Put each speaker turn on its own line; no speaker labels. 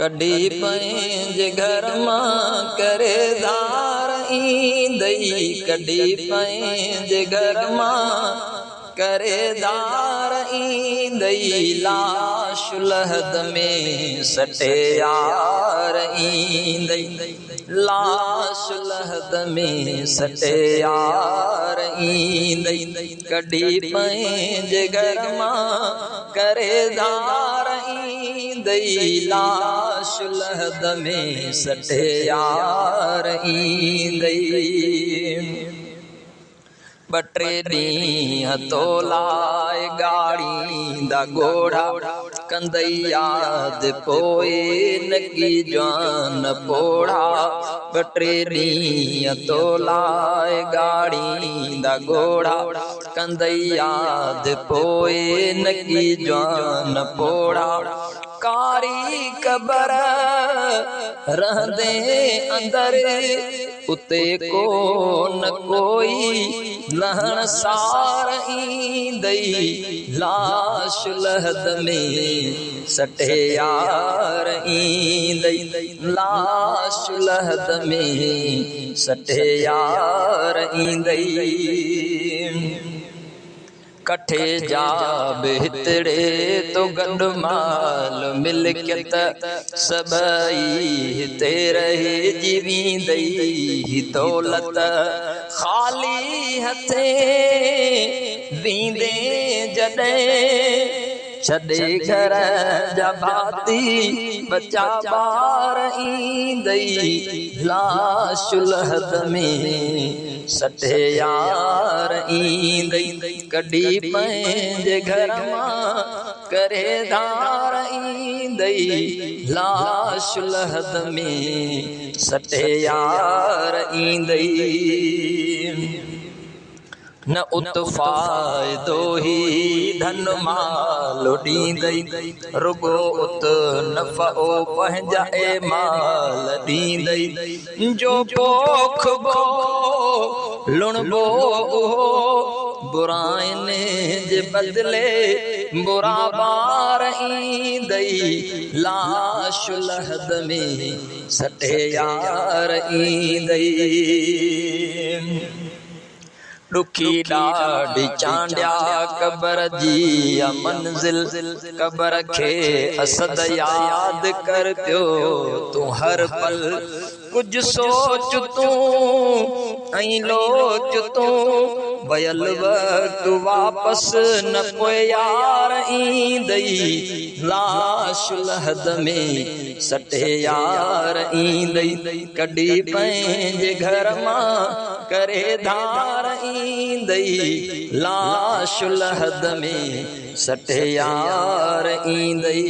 कॾी पंहिंजे घर मां करे धार ईंदई, कॾी पंहिंजे घर मां करे धार ईंदई, लाश लहद में सटे यार ईंदई, लाश लहद में सटे यार ईंदई, कॾी पंहिंजे घर मां करे धार ईंदई, लाश लहद में सटे यार ईंदई। बटे ॾींहं तो लाए गाड़ी दा घोड़ा कंदई याद पोए नगी जान पोड़ा, बटे ॾींहं तो लाए गाड़ी दा घोड़ा कंदई याद पोए नगी जान पोड़ा, कारी कबर रहंदे अंदर उते को न कोई लहण सार ईंदई, लाश लहद में सटे यार ईंदई, लाश लहद में सटे यार ईंदई। कठे जा बिहतड़े तो गंड माल मिलकियत सबई तेरे जीवींदई, दौलत खाली हथे वींदे जॾे छॾे घर जा भाती बचा बार ईंदई, लाश लहद में सटे यार ईंदई, कॾी पंहिंजे घर मां करे धार ईंदई, लाश लहद में सटे यार ईंदई। न उत फ़ाइदो ही धन माल ॾींदई, रुगो उत नफ़ो पंहिंजा ए माल ॾींदई, जो पोखबो लुणबो उहो बुराइने जे बदले बुरा बार ईंदई, लाश लहद में सटे यार ईंदई। दुखी ॾाढी चांडिया कबर जी मंज़िल, कबर खे असद याद कर पियो तूं हर पल, कुछ सोच तूं ऐं लोच तूं वयल वक्त वापस न पोइ यार ईंदई, लाश लहद में सटे यार ईंदई, कॾी पंहिंजे घर मां करे धार ईंदई, लाश लहद में सटे यार ईंदई।